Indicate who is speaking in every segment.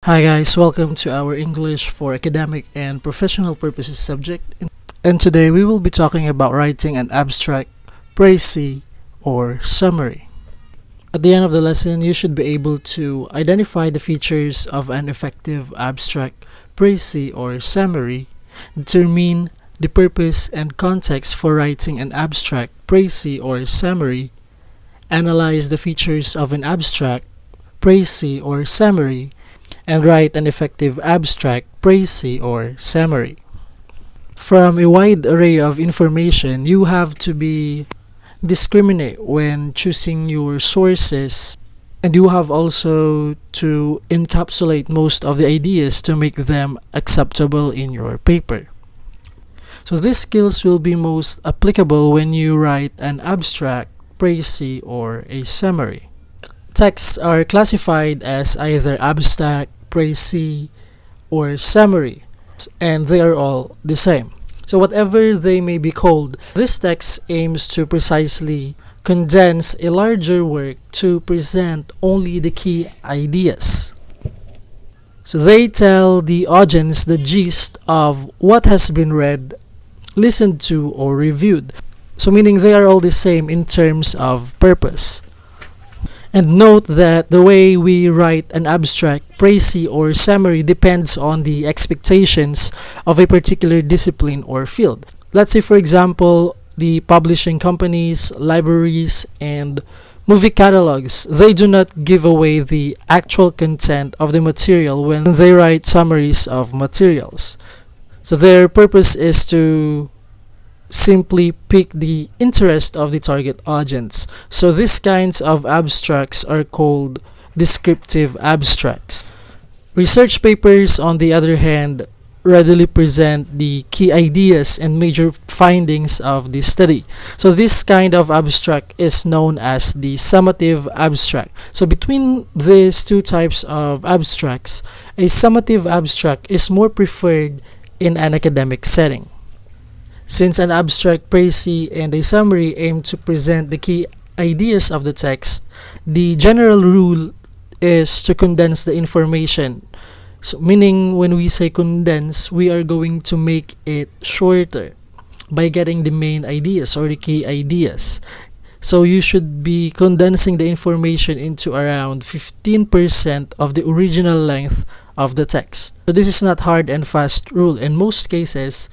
Speaker 1: Hi guys, welcome to our English for academic and professional purposes subject. And today we will be talking about writing an abstract, précis, or summary. At the end of the lesson, you should be able to identify the features of an effective abstract, précis, or summary, determine the purpose and context for writing an abstract, précis, or summary, analyze the features of an abstract, précis, or summary, and write an effective abstract, précis, or summary. From a wide array of information, you have to be discriminate when choosing your sources, and you have also to encapsulate most of the ideas to make them acceptable in your paper. So these skills will be most applicable when you write an abstract, précis, or a summary. Texts are classified as either abstract, précis, or summary, and they are all the same. So whatever they may be called, this text aims to precisely condense a larger work to present only the key ideas. So they tell the audience the gist of what has been read, listened to, or reviewed. So meaning they are all the same in terms of purpose. And note that the way we write an abstract, précis, or summary depends on the expectations of a particular discipline or field. Let's say, for example, the publishing companies, libraries, and movie catalogs, they do not give away the actual content of the material when they write summaries of materials. So their purpose is to simply pique the interest of the target audience. So these kinds of abstracts are called descriptive abstracts. Research papers, on the other hand, readily present the key ideas and major findings of the study. So this kind of abstract is known as the summative abstract. So between these two types of abstracts, a summative abstract is more preferred in an academic setting. Since an abstract, précis, and a summary aim to present the key ideas of the text, the general rule is to condense the information. So meaning when we say condense, we are going to make it shorter by getting the main ideas or the key ideas. So you should be condensing the information into around 15% of the original length of the text. So this is not hard and fast rule. In most cases,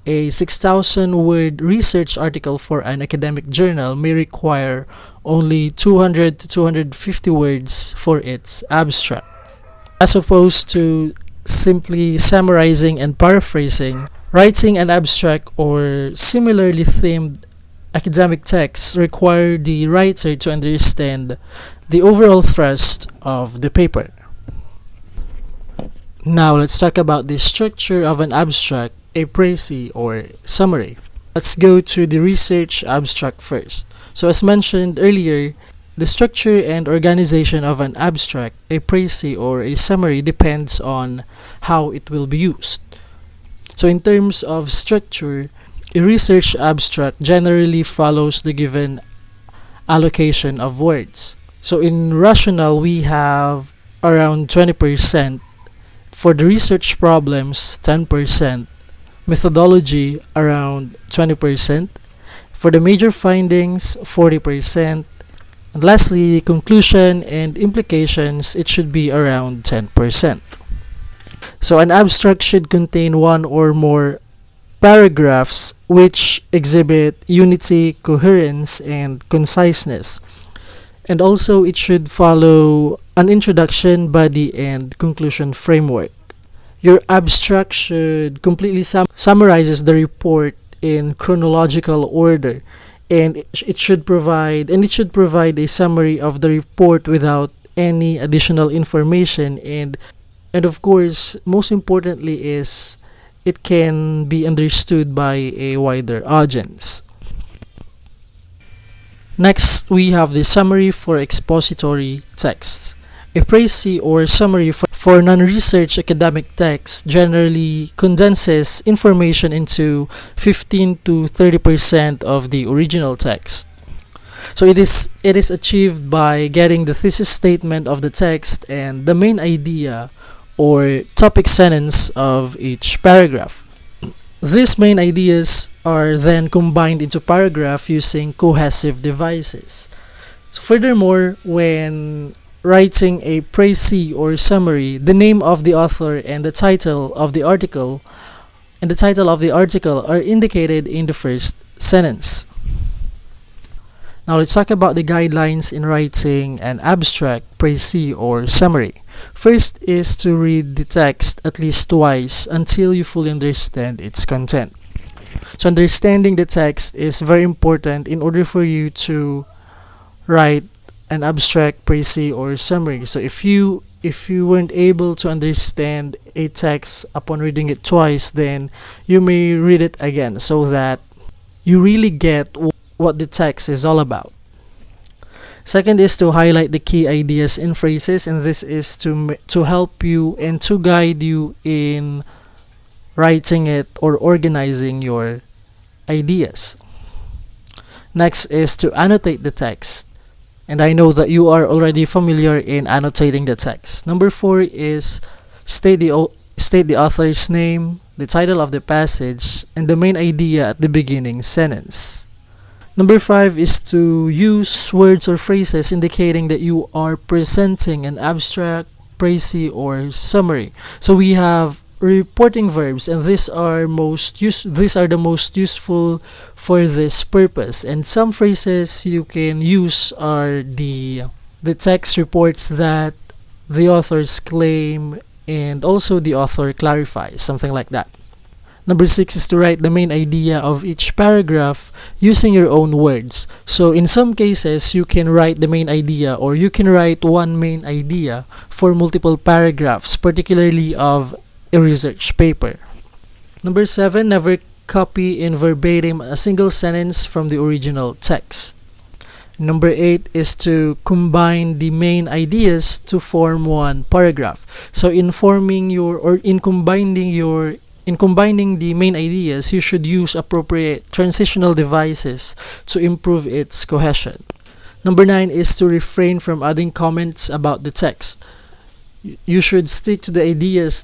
Speaker 1: a 6,000 word research article for an academic journal may require only 200 to 250 words for its abstract. As opposed to simply summarizing and paraphrasing, writing an abstract or similarly themed academic texts require the writer to understand the overall thrust of the paper. Now let's talk about the structure of an abstract, a précis, or summary. Let's go to the research abstract first. So as mentioned earlier, the structure and organization of an abstract, a précis, or a summary depends on how it will be used. So in terms of structure, a research abstract generally follows the given allocation of words. So in rational, we have around 20%. For the research problems, 10%. Methodology, around 20%. For the major findings, 40%. And lastly, the conclusion and implications, it should be around 10%. So an abstract should contain one or more paragraphs which exhibit unity, coherence, and conciseness. And also it should follow an introduction, body, and conclusion framework. Your abstract should completely summarizes the report in chronological order, and it should provide a summary of the report without any additional information, and of course, most importantly is it can be understood by a wider audience. Next, we have the summary for expository texts. A précis or summary for non-research academic text generally condenses information into 15 to 30% of the original text. So it is achieved by getting the thesis statement of the text and the main idea or topic sentence of each paragraph. These main ideas are then combined into paragraph using cohesive devices. So furthermore, when writing a précis or summary, the name of the author and the title of the article are indicated in the first sentence. Now let's talk about the guidelines in writing an abstract, précis, or summary. First is to read the text at least twice until you fully understand its content. So understanding the text is very important in order for you to write an abstract, précis, or summary. So if you weren't able to understand a text upon reading it twice, then you may read it again so that you really get what the text is all about. Second is to highlight the key ideas in phrases, and this is to help you and to guide you in writing it or organizing your ideas. Next is to annotate the text, and I know that you are already familiar in annotating the text. Number 4 is state the author's name, the title of the passage, and the main idea at the beginning sentence. Number 5 is to use words or phrases indicating that you are presenting an abstract, précis, or summary. So we have reporting verbs, and these are the most useful for this purpose. And some phrases you can use are the text reports that the authors claim, and also the author clarifies, something like that. Number 6 is to write the main idea of each paragraph using your own words. So in some cases, you can write the main idea, or you can write one main idea for multiple paragraphs, particularly of a research paper. Number 7, never copy in verbatim a single sentence from the original text. Number 8 is to combine the main ideas to form one paragraph. So in combining the main ideas, you should use appropriate transitional devices to improve its cohesion. Number 9 is to refrain from adding comments about the text. You should stick to the ideas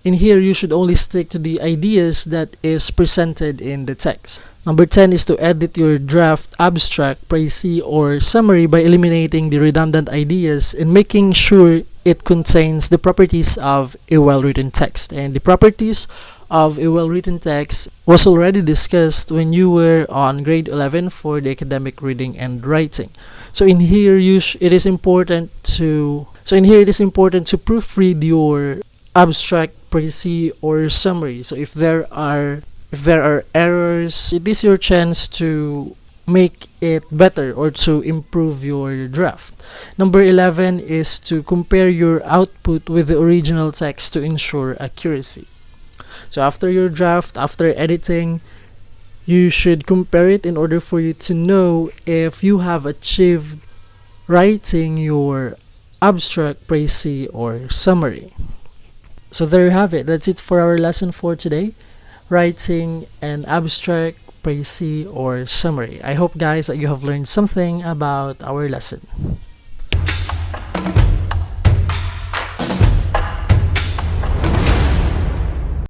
Speaker 1: you should only stick to the ideas that is presented in the text. Number 10 is to edit your draft, abstract, précis, or summary by eliminating the redundant ideas and making sure it contains the properties of a well-written text. And the properties of a well-written text was already discussed when you were on grade 11 for the academic reading and writing. So in here it is important to proofread your abstract, précis, or summary. So if there are errors, it is your chance to make it better or to improve your draft. Number 11 is to compare your output with the original text to ensure accuracy. So after your draft, after editing, you should compare it in order for you to know if you have achieved writing your abstract, précis, or summary. So there you have it. That's it for our lesson for today. Writing an abstract, précis, or summary. I hope, guys, that you have learned something about our lesson.